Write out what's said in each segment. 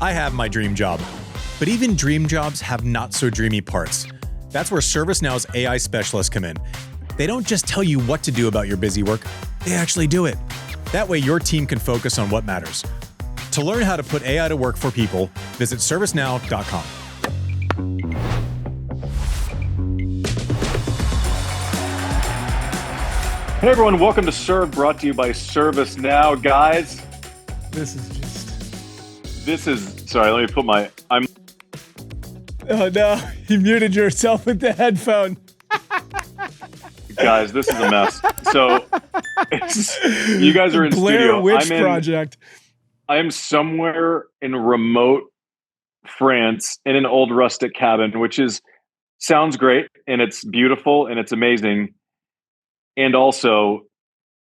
I have my dream job. But even dream jobs have not so dreamy parts. That's where ServiceNow's AI specialists come in. They don't just tell you what to do about your busy work, they actually do it. That way your team can focus on what matters. To learn how to put AI to work for people, visit servicenow.com. Hey everyone, welcome to Serve, brought to you by ServiceNow. Guys, sorry, let me put Oh no, you muted yourself with the headphone. Guys, this is a mess. So, you guys are in Blair studio. Witch Project. I am somewhere in remote France in an old rustic cabin, which sounds great, and it's beautiful, and it's amazing. And also,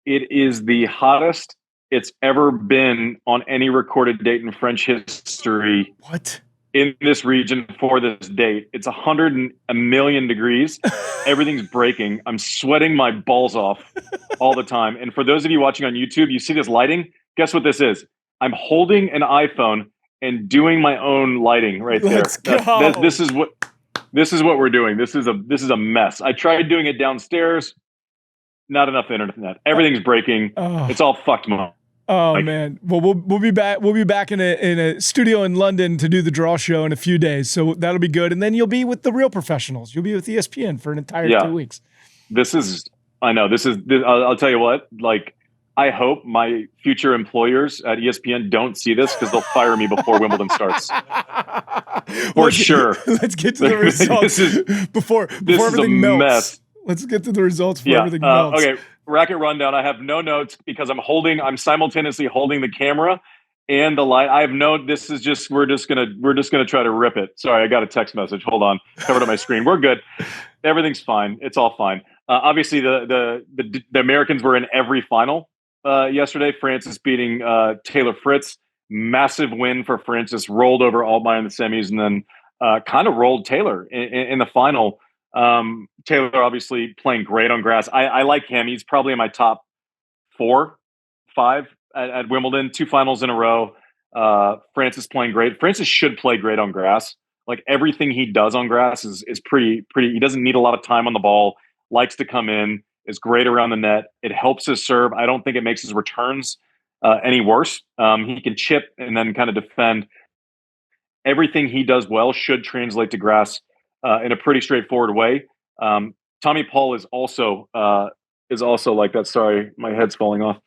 it is the hottest it's ever been on any recorded date in French history. What? In this region for this date. It's 100,000,000 degrees. Everything's breaking. I'm sweating my balls off all the time. And for those of you watching on YouTube, you see this lighting? Guess what this is? I'm holding an iPhone and doing my own lighting right there. Let's go. This is what we're doing. This is a mess. I tried doing it downstairs. Not enough internet. Everything's breaking. Oh. It's all fucked, man. Oh man. Well, we'll be back. We'll be back in a studio in London to do the draw show in a few days. So that'll be good. And then you'll be with the real professionals. You'll be with ESPN for an entire 2 weeks. I'll tell you what, like, I hope my future employers at ESPN don't see this because they'll fire me before Wimbledon starts. For sure. Let's get to the results before everything melts. Mess. Let's get to the results before everything melts. Okay, Racket rundown. I have no notes because I'm simultaneously holding the camera and the light. I have we're just gonna try to rip it. Sorry, I got a text message. Hold on, covered up my screen. We're good. Everything's fine. It's all fine. Obviously, the Americans were in every final yesterday. Francis beating Taylor Fritz. Massive win for Francis. Rolled over Altmaier in the semis, and then kind of rolled Taylor in the final. Taylor obviously playing great on grass. I like him. He's probably in my top 4, 5 at Wimbledon, 2 finals in a row. Francis playing great. Francis should play great on grass. Like, everything he does on grass is pretty. He doesn't need a lot of time on the ball, likes to come in, is great around the net. It helps his serve. I don't think it makes his returns any worse. He can chip and then kind of defend. Everything he does well should translate to grass in a pretty straightforward way. Tommy Paul is also like that. Sorry, my head's falling off.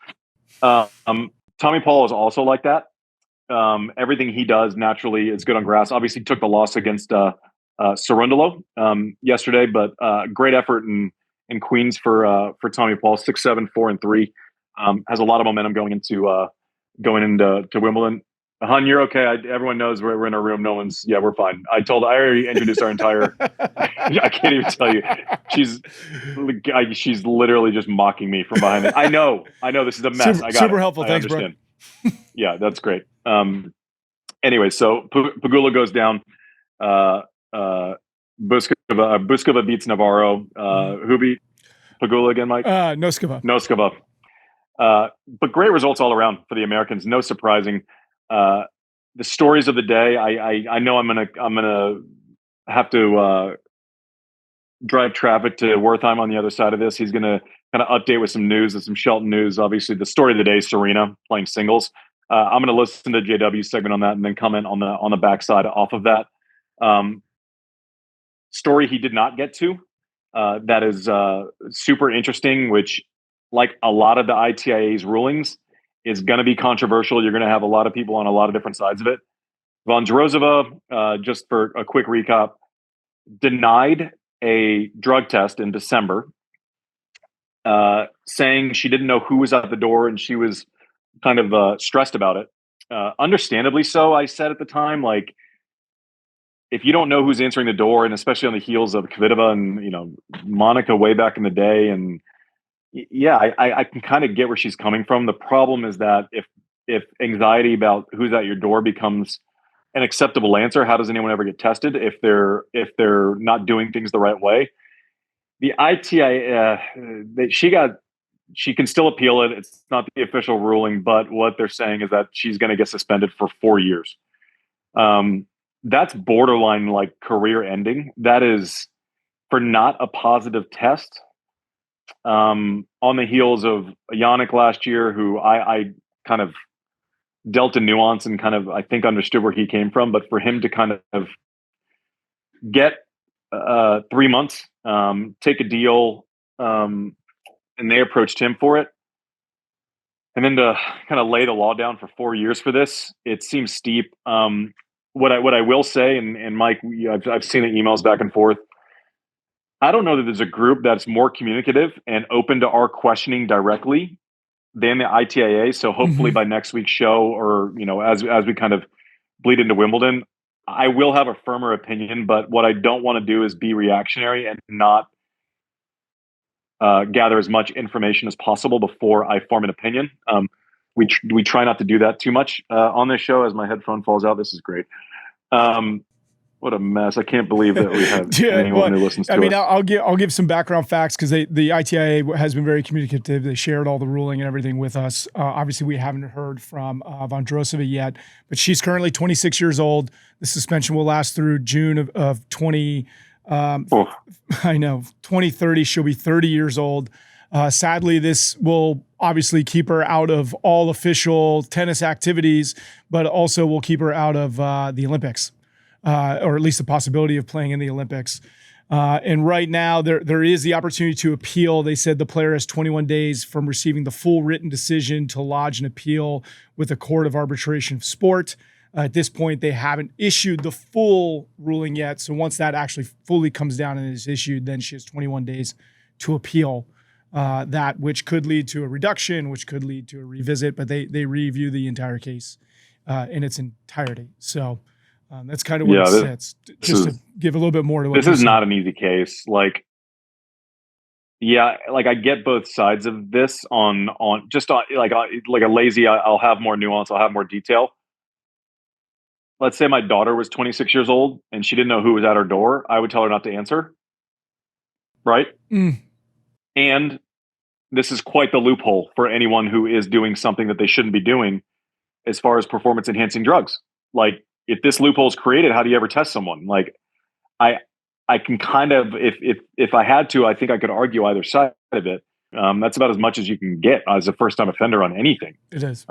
Tommy Paul is also like that. Everything he does naturally is good on grass. Obviously took the loss against Cerundolo yesterday, but great effort in Queens for Tommy Paul. 6-7, 4-3. Has a lot of momentum going into Wimbledon. Hun, you're okay. Everyone knows we're in a room. No one's. Yeah, we're fine. I already introduced our entire. I can't even tell you. She's literally just mocking me from behind it. I know. This is a mess. Super helpful. Thanks, bro. Yeah, that's great. Anyway, so Pegula goes down. Bouzkova beats Navarro. Who beat Pegula again, Mike? Noskova. But great results all around for the Americans. No surprising. The stories of the day. I know I'm gonna have to drive traffic to Wertheim on the other side of this. He's gonna kind of update with some news and some Shelton news. Obviously, the story of the day is Serena playing singles. I'm gonna listen to JW's segment on that and then comment on the backside off of that. Story he did not get to. That is super interesting. Which, like a lot of the ITIA's rulings, is going to be controversial. You're going to have a lot of people on a lot of different sides of it. Vondrousova, just for a quick recap, denied a drug test in December, saying she didn't know who was at the door and she was kind of stressed about it. Understandably so, I said at the time, like, if you don't know who's answering the door, and especially on the heels of Kvitova and, Monica way back in the day, and yeah, I can kind of get where she's coming from. The problem is that if anxiety about who's at your door becomes an acceptable answer, how does anyone ever get tested if they're not doing things the right way? The ITI, she can still appeal it. It's not the official ruling, but what they're saying is that she's going to get suspended for 4 years. That's borderline like career ending. That is for not a positive test. On the heels of Yannick last year, who I kind of dealt a nuance and kind of, I think, understood where he came from. But for him to kind of get 3 months, take a deal, and they approached him for it, and then to kind of lay the law down for 4 years for this, it seems steep. What I will say, and Mike, I've seen the emails back and forth. I don't know that there's a group that's more communicative and open to our questioning directly than the ITIA. So hopefully by next week's show, or as we kind of bleed into Wimbledon, I will have a firmer opinion. But what I don't want to do is be reactionary and not gather as much information as possible before I form an opinion. We try not to do that too much on this show. As my headphone falls out, this is great. What a mess! I can't believe that we have anyone who listens to us. I'll give some background facts, because the ITIA has been very communicative. They shared all the ruling and everything with us. Obviously, we haven't heard from Vondrousova yet, but she's currently 26 years old. The suspension will last through June of 2030. She'll be 30 years old. Sadly, this will obviously keep her out of all official tennis activities, but also will keep her out of the Olympics. Or at least the possibility of playing in the Olympics. And right now, there is the opportunity to appeal. They said the player has 21 days from receiving the full written decision to lodge an appeal with the Court of Arbitration of Sport. At this point, they haven't issued the full ruling yet. So once that actually fully comes down and is issued, then she has 21 days to appeal that, which could lead to a reduction, which could lead to a revisit. But they review the entire case in its entirety. So that's kind of where it sits. Just to give a little bit more to what this is not an easy case. I get both sides of this on like a lazy. I'll have more nuance. I'll have more detail. Let's say my daughter was 26 years old and she didn't know who was at her door. I would tell her not to answer. Right. And this is quite the loophole for anyone who is doing something that they shouldn't be doing as far as performance enhancing drugs. Like, if this loophole is created, how do you ever test someone? Like, I can kind of, if I had to, I think I could argue either side of it. That's about as much as you can get as a first-time offender on anything. It is.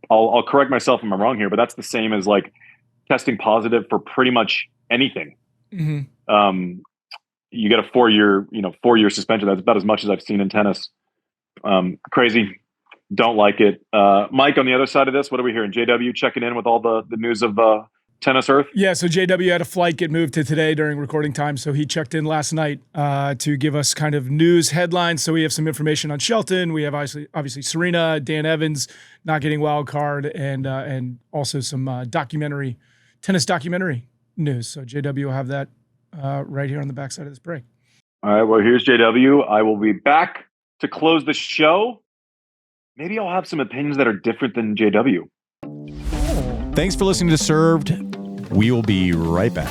I'll correct myself if I'm wrong here, but that's the same as like testing positive for pretty much anything. You get a 4-year suspension. That's about as much as I've seen in tennis. Crazy. Don't like it. Mike, on the other side of this, what are we hearing? JW checking in with all the news of Tennis Earth? Yeah, so JW had a flight get moved to today during recording time, so he checked in last night to give us kind of news headlines. So we have some information on Shelton. We have obviously Serena, Dan Evans not getting wild card, and also some tennis documentary news. So JW will have that right here on the backside of this break. All right, well, here's JW. I will be back to close the show. Maybe I'll have some opinions that are different than JW. Thanks for listening to Served. We will be right back.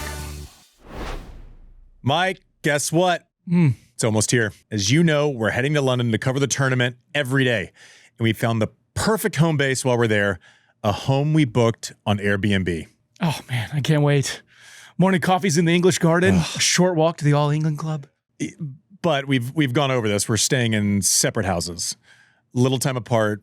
Mike, guess what? It's almost here. As you know, we're heading to London to cover the tournament every day. And we found the perfect home base while we're there, a home we booked on Airbnb. Oh, man, I can't wait. Morning coffees in the English Garden, a short walk to the All England Club. But we've gone over this. We're staying in separate houses. Little time apart,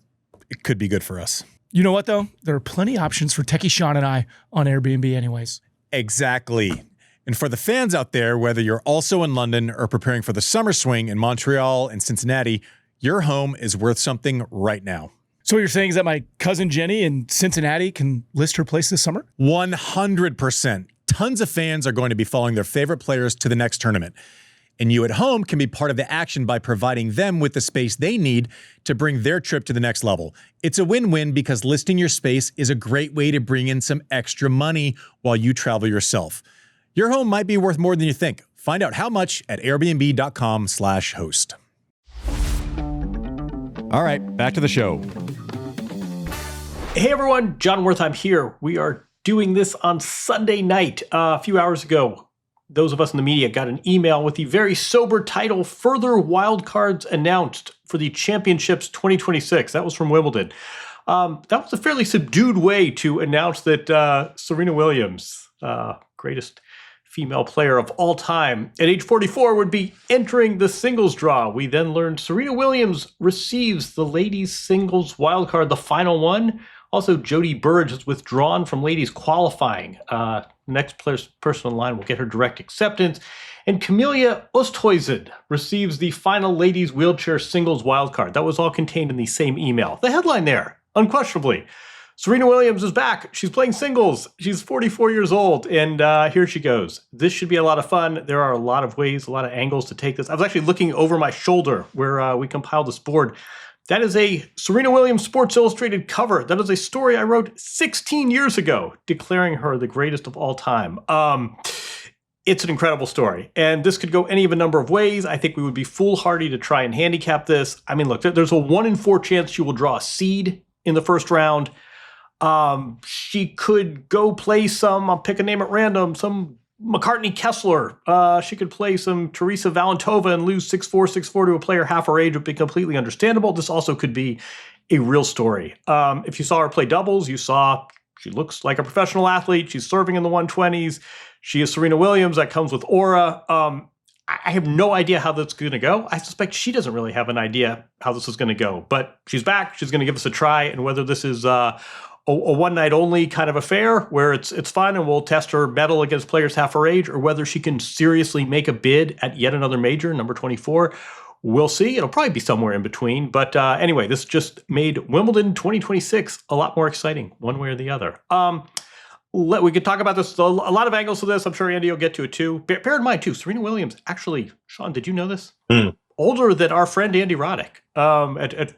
it could be good for us. You know what, though? There are plenty of options for Techie Sean and I on Airbnb anyways. Exactly. And for the fans out there, whether you're also in London or preparing for the summer swing in Montreal and Cincinnati, your home is worth something right now. So what you're saying is that my cousin Jenny in Cincinnati can list her place this summer? 100%. Tons of fans are going to be following their favorite players to the next tournament. And you at home can be part of the action by providing them with the space they need to bring their trip to the next level. It's a win-win because listing your space is a great way to bring in some extra money while you travel yourself. Your home might be worth more than you think. Find out how much at airbnb.com/host. All right, back to the show. Hey everyone, Jon Wertheim here. We are doing this on Sunday night. A few hours ago, those of us in the media got an email with the very sober title, Further Wildcards Announced for the Championships 2026. That was from Wimbledon. That was a fairly subdued way to announce that Serena Williams, greatest female player of all time, at age 44 would be entering the singles draw. We then learned Serena Williams receives the ladies singles wildcard, the final one. Also, Jody Burge has withdrawn from ladies qualifying. Next person in line will get her direct acceptance. And Camelia Oosthuizen receives the final ladies wheelchair singles wildcard. That was all contained in the same email. The headline there, unquestionably, Serena Williams is back. She's playing singles. She's 44 years old, and here she goes. This should be a lot of fun. There are a lot of ways, a lot of angles to take this. I was actually looking over my shoulder where we compiled this board. That is a Serena Williams Sports Illustrated cover. That is a story I wrote 16 years ago, declaring her the greatest of all time. It's an incredible story, and this could go any of a number of ways. I think we would be foolhardy to try and handicap this. I mean, look, there's a 1 in 4 chance she will draw a seed in the first round. She could go play some, I'll pick a name at random, some McCartney Kessler. She could play some Teresa Valentova and lose 6-4, 6-4 to a player half her age would be completely understandable. This also could be a real story. If you saw her play doubles, you saw she looks like a professional athlete. She's serving in the 120s. She is Serena Williams. That comes with aura. I have no idea how that's going to go. I suspect she doesn't really have an idea how this is going to go, but she's back. She's going to give us a try. And whether this is a one-night only kind of affair where it's fun and we'll test her mettle against players half her age, or whether she can seriously make a bid at yet another major, number 24, we'll see. It'll probably be somewhere in between. But anyway, this just made Wimbledon 2026 a lot more exciting, one way or the other. We could talk about this, a lot of angles to this. I'm sure Andy will get to it too. Bear in mind too, Serena Williams, actually, Sean, did you know this? Older than our friend Andy Roddick at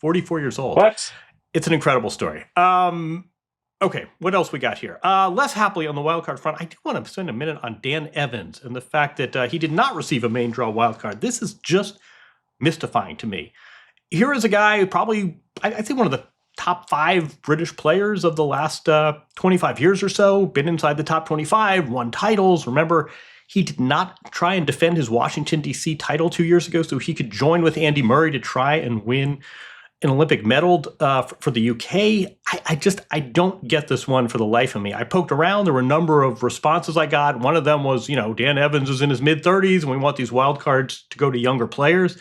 44 years old. What? It's an incredible story. Okay, what else we got here? Less happily on the wildcard front, I do want to spend a minute on Dan Evans and the fact that he did not receive a main draw wildcard. This is just mystifying to me. Here is a guy who probably, I think one of the top 5 British players of the last 25 years or so, been inside the top 25, won titles. Remember, he did not try and defend his Washington, D.C. title 2 years ago so he could join with Andy Murray to try and win an Olympic medal for the UK. I don't get this one for the life of me. I poked around. There were a number of responses I got. One of them was, Dan Evans is in his mid-30s and we want these wild cards to go to younger players.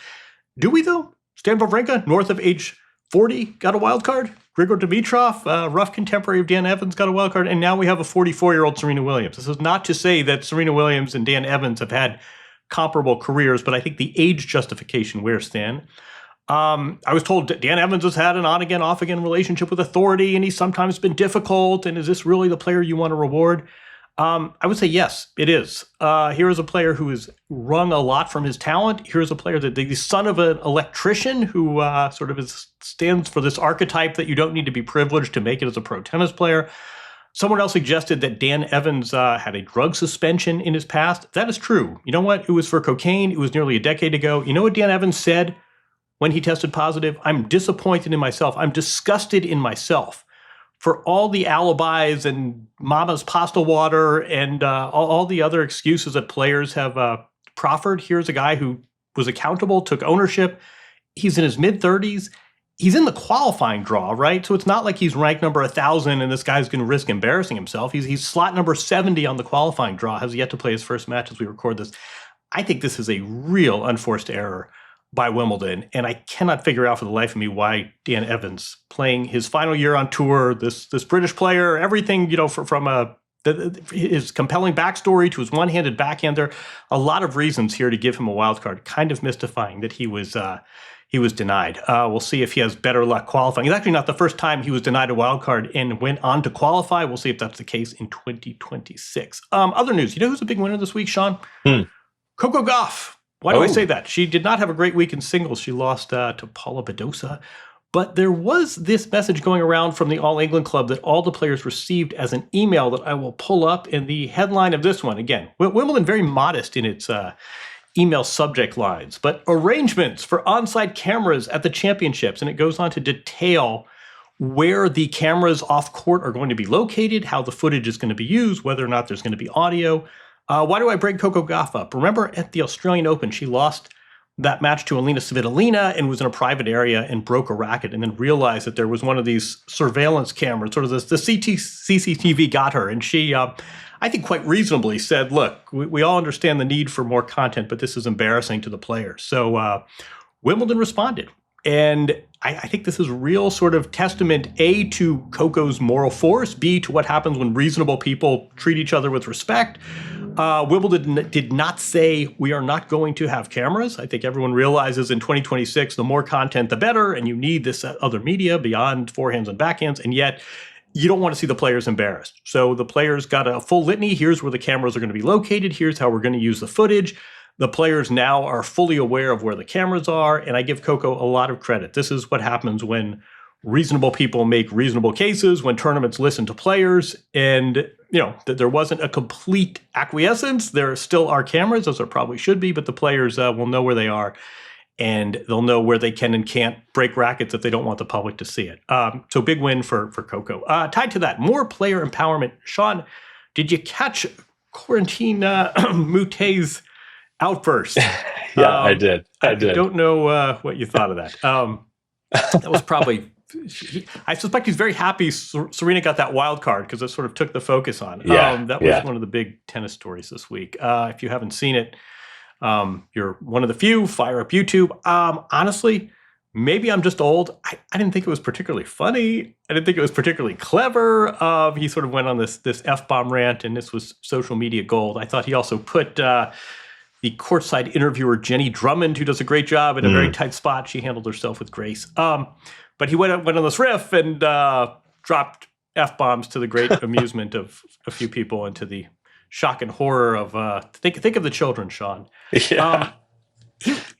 Do we, though? Stan Wawrinka, north of age 40, got a wild card. Grigor Dimitrov, rough contemporary of Dan Evans, got a wild card. And now we have a 44-year-old Serena Williams. This is not to say that Serena Williams and Dan Evans have had comparable careers, but I think the age justification wears thin. I was told that Dan Evans has had an on-again, off-again relationship with authority, and he's sometimes been difficult. And is this really the player you want to reward? I would say yes, it is. Here is a player who has wrung a lot from his talent. Here's a player that the son of an electrician who stands for this archetype that you don't need to be privileged to make it as a pro tennis player. Someone else suggested that Dan Evans had a drug suspension in his past. That is true. You know what? It was for cocaine. It was nearly a decade ago. You know what Dan Evans said when he tested positive? I'm disappointed in myself. I'm disgusted in myself for all the alibis and mama's pasta water and all the other excuses that players have proffered. Here's a guy who was accountable, took ownership. He's in his mid-30s. He's in the qualifying draw, right? So it's not like he's ranked number 1,000 and this guy's going to risk embarrassing himself. He's slot number 70 on the qualifying draw, has yet to play his first match as we record this. I think this is a real unforced error by Wimbledon, and I cannot figure out for the life of me why Dan Evans, playing his final year on tour, this British player, everything, from his compelling backstory to his one-handed backhander, a lot of reasons here to give him a wild card. Kind of mystifying that he was denied. We'll see if he has better luck qualifying. It's actually not the first time he was denied a wild card and went on to qualify. We'll see if that's the case in 2026. Other news. You know who's a big winner this week, Sean? Coco Gauff. Why do I say that? She did not have a great week in singles. She lost to Paula Badosa. But there was this message going around from the All England Club that all the players received as an email that I will pull up in the headline of this one. Again, Wimbledon very modest in its email subject lines, but arrangements for on-site cameras at the championships. And it goes on to detail where the cameras off court are going to be located, how the footage is going to be used, whether or not there's going to be audio. Why do I bring Coco Gauff up? Remember at the Australian Open, she lost that match to Alina Svitolina and was in a private area and broke a racket and then realized that there was one of these surveillance cameras, sort of the CCTV got her. And she, I think quite reasonably said, look, we all understand the need for more content, but this is embarrassing to the players. So Wimbledon responded. And I think this is real sort of testament, A, to Coco's moral force, B, to what happens when reasonable people treat each other with respect. Wimbledon did not say we are not going to have cameras. I think everyone realizes in 2026, the more content, the better, and you need this other media beyond forehands and backhands, and yet you don't want to see the players embarrassed. So the players got a full litany. Here's where the cameras are going to be located. Here's how we're going to use the footage. The players now are fully aware of where the cameras are, and I give Coco a lot of credit. This is what happens when reasonable people make reasonable cases, when tournaments listen to players, and that there wasn't a complete acquiescence. There still are cameras, as there probably should be, but the players will know where they are, and they'll know where they can and can't break rackets if they don't want the public to see it. So big win for Coco. Tied to that, more player empowerment. Sean, did you catch Corentin Moutet's outburst? Yeah, I did. I don't know what you thought of that. That was probably... I suspect he's very happy Serena got that wild card because it sort of took the focus on. That was one of the big tennis stories this week. If you haven't seen it, you're one of the few. Fire up YouTube. Honestly, maybe I'm just old. I didn't think it was particularly funny. I didn't think it was particularly clever. He sort of went on this F-bomb rant, and this was social media gold. I thought he also put the courtside interviewer Jenny Drummond, who does a great job in a very tight spot. She handled herself with grace. But he went on this riff and dropped F-bombs to the great amusement of a few people and to the shock and horror of think of the children, Sean. Yeah.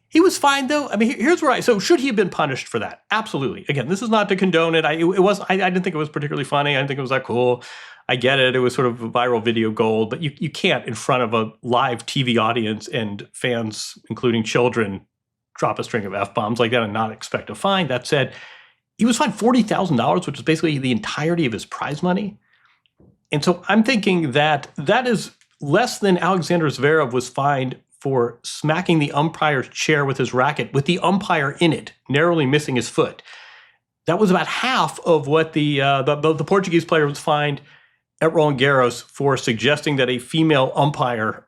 He was fine though. I mean, here's where so should he have been punished for that? Absolutely. Again, this is not to condone it. I didn't think it was particularly funny. I didn't think it was that cool. I get it. It was sort of a viral video gold, but you can't in front of a live TV audience and fans, including children, drop a string of F-bombs like that and not expect a fine. That said, he was fined $40,000, which is basically the entirety of his prize money. And so I'm thinking that is less than Alexander Zverev was fined for smacking the umpire's chair with his racket with the umpire in it, narrowly missing his foot. That was about half of what the Portuguese player was fined at Roland Garros for suggesting that a female umpire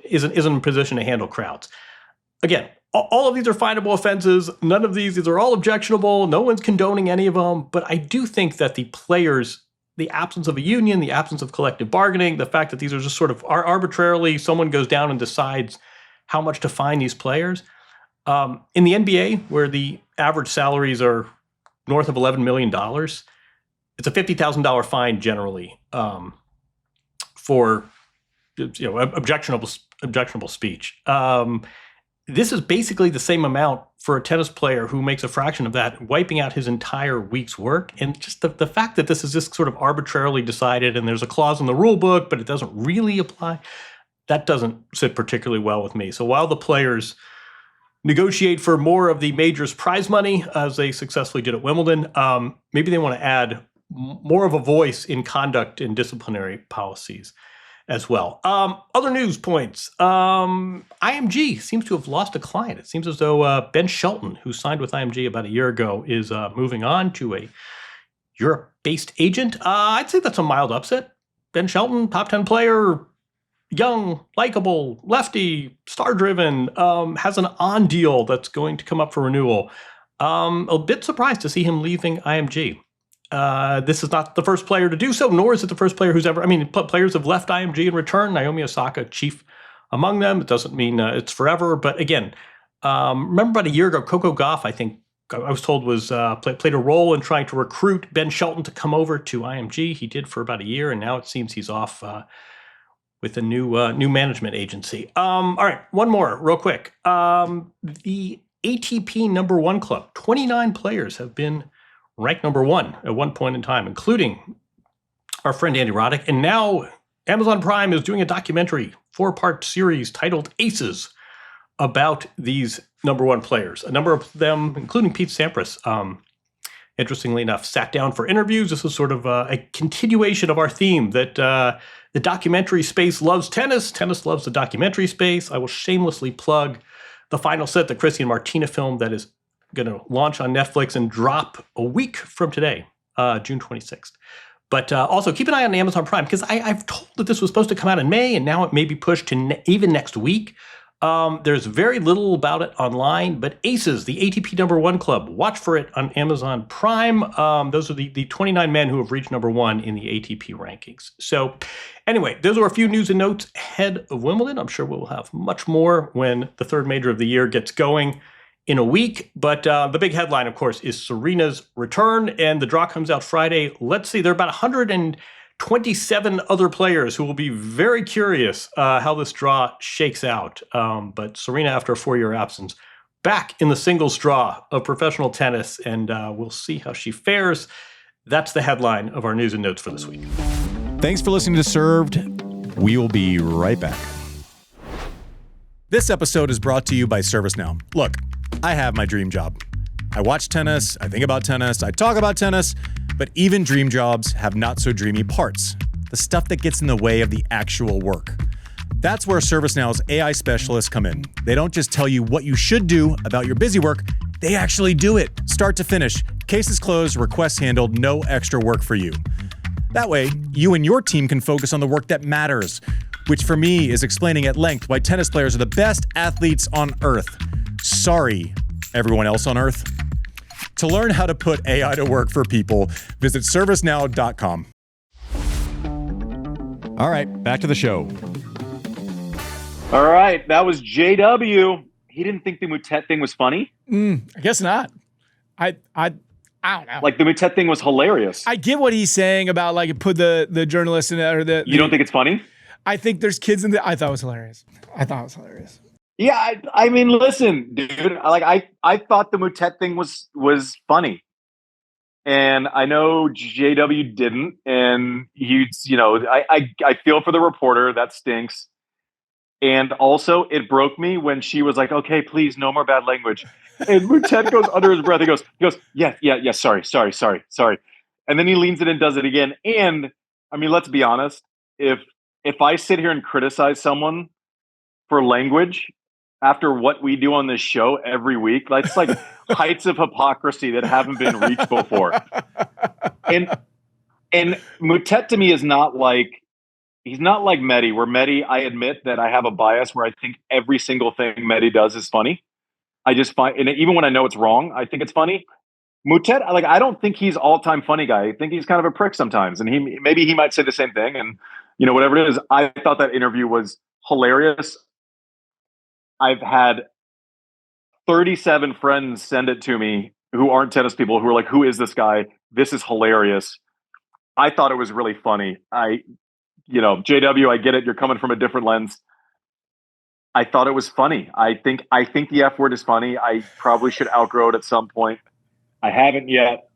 isn't in a position to handle crowds. Again, all of these are finable offenses. None of these are all objectionable. No one's condoning any of them. But I do think that the players, the absence of a union, the absence of collective bargaining, the fact that these are just sort of arbitrarily, someone goes down and decides how much to fine these players. In the NBA, where the average salaries are north of $11 million, it's a $50,000 fine generally for objectionable speech. This is basically the same amount for a tennis player who makes a fraction of that, wiping out his entire week's work. And just the fact that this is just sort of arbitrarily decided and there's a clause in the rule book, but it doesn't really apply, that doesn't sit particularly well with me. So while the players negotiate for more of the majors' prize money, as they successfully did at Wimbledon, maybe they want to add more of a voice in conduct and disciplinary policies as well. Other news points. IMG seems to have lost a client. It seems as though Ben Shelton, who signed with IMG about a year ago, is moving on to a Europe-based agent. I'd say that's a mild upset. Ben Shelton, top 10 player, young, likable, lefty, star-driven, has an on deal that's going to come up for renewal. A bit surprised to see him leaving IMG. This is not the first player to do so, nor is it the first player who's ever, players have left IMG in return. Naomi Osaka, chief among them. It doesn't mean it's forever. But again, remember about a year ago, Coco Gauff, I think I was told was played a role in trying to recruit Ben Shelton to come over to IMG. He did for about a year, and now it seems he's off with a new management agency. All right, one more real quick. The ATP number one club, 29 players have been ranked number one at one point in time, including our friend Andy Roddick. And now Amazon Prime is doing a documentary, 4-part series titled Aces, about these number one players. A number of them, including Pete Sampras, interestingly enough, sat down for interviews. This was sort of a continuation of our theme that the documentary space loves tennis. Tennis loves the documentary space. I will shamelessly plug The Final Set, the Chrissy and Martina film that is going to launch on Netflix and drop a week from today, June 26th. But also keep an eye on Amazon Prime, because I've told that this was supposed to come out in May, and now it may be pushed to even next week. There's very little about it online, but Aces, the ATP #1 club, watch for it on Amazon Prime. Those are the 29 men who have reached #1 in the ATP rankings. So anyway, those are a few news and notes ahead of Wimbledon. I'm sure we'll have much more when the third major of the year gets going in a week. But the big headline, of course, is Serena's return, and the draw comes out Friday. Let's see, there are about 127 other players who will be very curious how this draw shakes out. But Serena, after a 4-year absence, back in the singles draw of professional tennis, and we'll see how she fares. That's the headline of our news and notes for this week. Thanks for listening to Served. We will be right back. This episode is brought to you by ServiceNow. Look, I have my dream job. I watch tennis, I think about tennis, I talk about tennis, but even dream jobs have not so dreamy parts. The stuff that gets in the way of the actual work. That's where ServiceNow's AI specialists come in. They don't just tell you what you should do about your busy work, they actually do it, start to finish. Cases closed, requests handled, no extra work for you. That way, you and your team can focus on the work that matters, which for me is explaining at length why tennis players are the best athletes on earth. Sorry, everyone else on earth. To learn how to put AI to work for people, visit servicenow.com. All right, back to the show. All right, that was JW. He didn't think the Moutet thing was funny? I guess not. I don't know. Like, the Moutet thing was hilarious. I get what he's saying about, like, put the journalist in it, or the. You don't think it's funny? I think there's kids in the. I thought it was hilarious. Yeah, I mean, listen, dude. Like, I thought the Moutet thing was funny, and I know JW didn't, and I feel for the reporter. That stinks. And also, it broke me when she was like, "Okay, please, no more bad language." And Moutet goes under his breath. He goes, yeah, sorry. And then he leans in and does it again. And I mean, let's be honest. If I sit here and criticize someone for language after what we do on this show every week, that's like heights of hypocrisy that haven't been reached before. And Moutet to me is not like, he's not like Mehdi, where Mehdi, I admit that I have a bias where I think every single thing Mehdi does is funny. I just find, and even when I know it's wrong, I think it's funny. Moutet, I don't think he's all-time funny guy. I think he's kind of a prick sometimes, and maybe he might say the same thing. And whatever it is, I thought that interview was hilarious. I've had 37 friends send it to me who aren't tennis people who are like, "Who is this guy? This is hilarious." I thought it was really funny. JW, I get it. You're coming from a different lens. I thought it was funny. I think the F word is funny. I probably should outgrow it at some point. I haven't yet.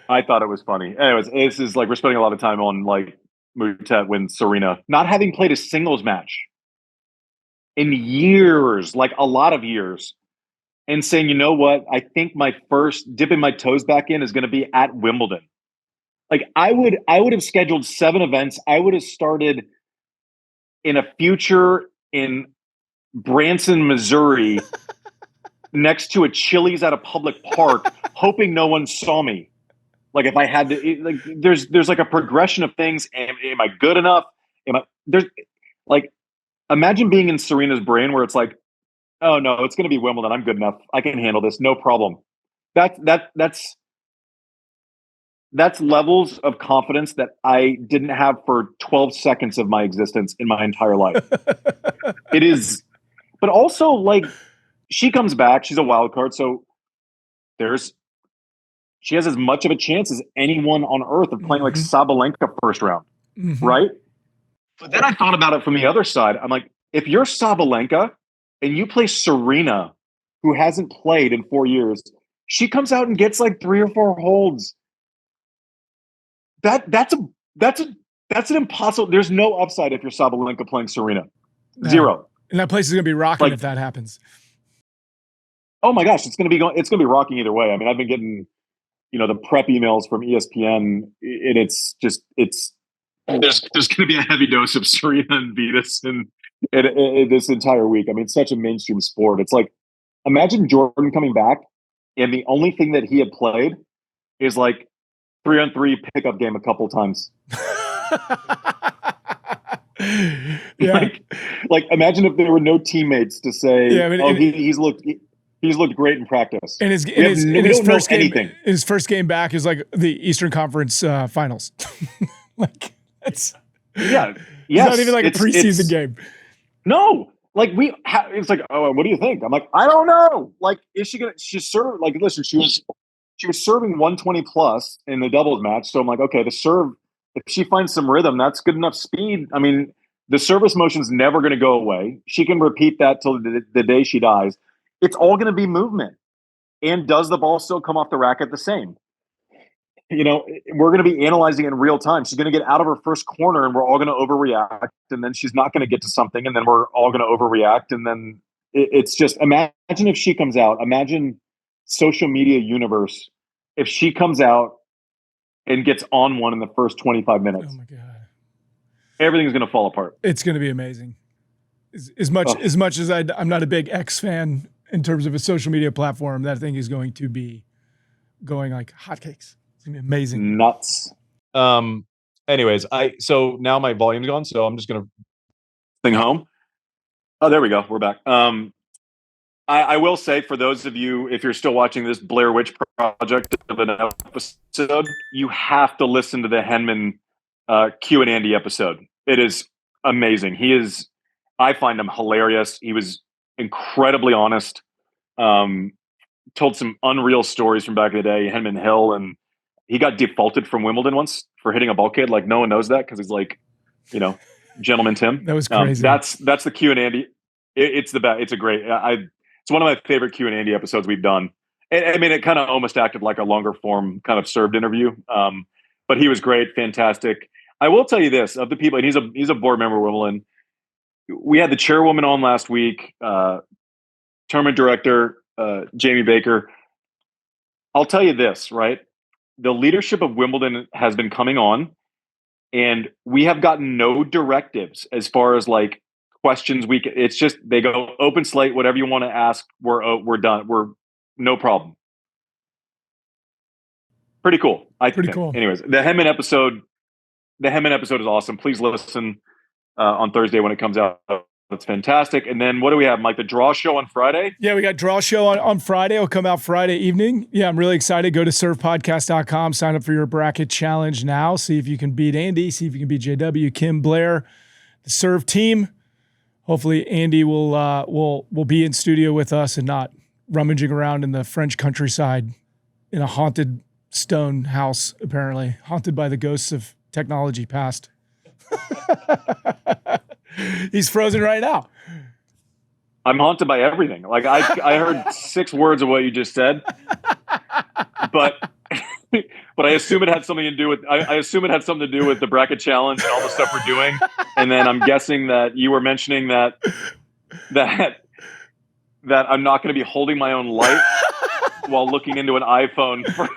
I thought it was funny. Anyways, this is like, we're spending a lot of time on like Moutet when Serena, not having played a singles match in years, like a lot of years, and saying, you know what? I think my first dipping my toes back in is going to be at Wimbledon. Like, I would have scheduled 7 events. I would have started in a future in Branson, Missouri, next to a Chili's at a public park, hoping no one saw me. Like, if I had to, like, there's like a progression of things. Am I good enough? Imagine being in Serena's brain where it's like, oh no, it's going to be Wimbledon. I'm good enough. I can handle this. No problem. That's levels of confidence that I didn't have for 12 seconds of my existence in my entire life. It is, but also, like, she comes back, she's a wild card, so she has as much of a chance as anyone on earth of playing like Sabalenka first round, right? But then I thought about it from the other side. I'm like, if you're Sabalenka and you play Serena, who hasn't played in 4 years, she comes out and gets like 3 or 4 holds. That's an impossible. There's no upside if you're Sabalenka playing Serena. Zero. And that place is going to be rocking if that happens. Oh my gosh, it's going to be rocking either way. I mean, I've been getting, the prep emails from ESPN, and there's going to be a heavy dose of Serena and Venus in this entire week. I mean, it's such a mainstream sport. It's like imagine Jordan coming back, and the only thing that he had played is like 3-on-3 pickup game a couple times. Yeah. Like imagine if there were no teammates to say, Yeah, but he's looked great in practice. And his first game back is like the Eastern Conference Finals. Like it's yes, not even like a preseason game. No, like it's like, oh, what do you think? I'm like, I don't know. Like, is she gonna? She's served. Like, listen, she was serving 120 plus in the doubles match. So I'm like, okay, the serve. If she finds some rhythm, that's good enough speed. I mean, the service motion's never going to go away. She can repeat that till the day she dies. It's all going to be movement. And does the ball still come off the racket the same? You know, we're going to be analyzing it in real time. She's going to get out of her first corner and we're all going to overreact. And then she's not going to get to something. And then we're all going to overreact. And then it's just, imagine if she comes out, imagine social media universe. If she comes out and gets on one in the first 25 minutes. Oh my God. Everything's going to fall apart. It's going to be amazing. As much as I'm not a big X fan in terms of a social media platform, that thing is going to be going like hotcakes. It's going to be amazing. Nuts. Anyways, so now my volume's gone, so I'm just going to thing home. Oh, there we go. We're back. I will say, for those of you, if you're still watching this Blair Witch Project of an episode, you have to listen to the Henman Q&Andy episode. It is amazing. I find him hilarious. He was incredibly honest. Told some unreal stories from back in the day, Henman Hill, and he got defaulted from Wimbledon once for hitting a bulkhead. Like, no one knows that because he's like, Gentleman Tim. That was crazy. That's the Q&Andy. It's the best. It's a great. It's one of my favorite Q&Andy episodes we've done. I mean, it kind of almost acted like a longer form kind of served interview. But he was great, fantastic. I will tell you this, of the people, and he's a board member of Wimbledon. We had the chairwoman on last week, tournament director, Jamie Baker. I'll tell you this, right? The leadership of Wimbledon has been coming on, and we have gotten no directives as far as like questions it's just they go open slate, whatever you want to ask, we're done. We're no problem. Pretty cool. Pretty cool. Anyways, the Henman episode is awesome. Please listen on Thursday when it comes out. That's fantastic. And then what do we have, Mike? The draw show on Friday? Yeah, we got draw show on Friday. It'll come out Friday evening. Yeah, I'm really excited. Go to servepodcast.com. Sign up for your bracket challenge now. See if you can beat Andy. See if you can beat JW, Kim, Blair, the serve team. Hopefully Andy will be in studio with us and not rummaging around in the French countryside in a haunted stone house, apparently. Haunted by the ghosts of technology past. He's frozen right now. I'm haunted by everything. Like I heard 6 words of what you just said, but I assume it had something to do with the bracket challenge and all the stuff we're doing. And then I'm guessing that you were mentioning that I'm not going to be holding my own light while looking into an iPhone for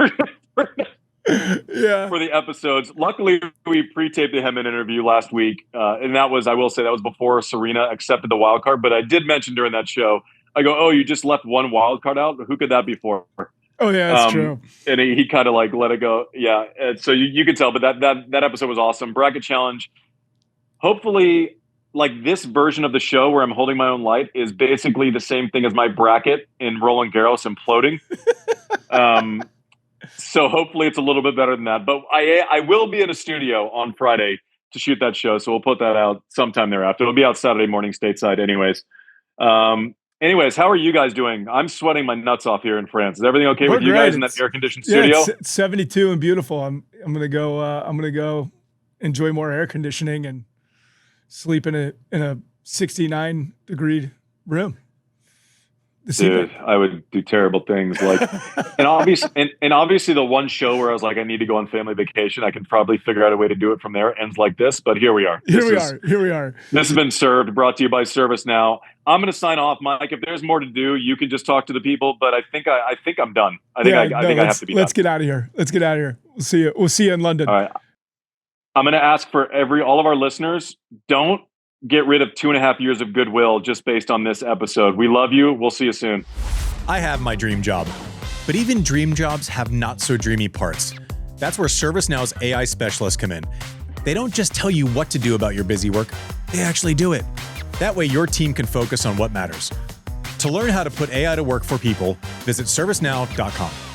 the episodes. Luckily, we pre-taped the Henman interview last week, and I will say that was before Serena accepted the wild card. But I did mention during that show, I go, "Oh, you just left one wild card out. Who could that be for?" Oh yeah, that's true. And he kind of like let it go. Yeah, and so you can tell. But that episode was awesome. Bracket challenge. Hopefully, like this version of the show where I'm holding my own light is basically the same thing as my bracket in Roland Garros imploding. So hopefully it's a little bit better than that. But I will be in a studio on Friday to shoot that show. So we'll put that out sometime thereafter. It'll be out Saturday morning stateside anyways. Anyways, how are you guys doing? I'm sweating my nuts off here in France. Is everything okay with you guys in that air-conditioned studio? Yeah, it's 72 and beautiful. I'm gonna go enjoy more air conditioning and sleep in a 69 degree room. Dude, I would do terrible things like, and obviously the one show where I was like, I need to go on family vacation. I can probably figure out a way to do it from there. Ends like this, but here we are. Here we are. This has been served, brought to you by ServiceNow. I'm going to sign off, Mike. If there's more to do, you can just talk to the people. But I think I'm done. I think I have to be done. Let's get out of here. We'll see you in London. All right. I'm going to ask for all of our listeners, don't get rid of 2.5 years of goodwill just based on this episode. We love you. We'll see you soon. I have my dream job, but even dream jobs have not so dreamy parts. That's where ServiceNow's AI specialists come in. They don't just tell you what to do about your busy work, they actually do it. That way your team can focus on what matters. To learn how to put AI to work for people, visit servicenow.com.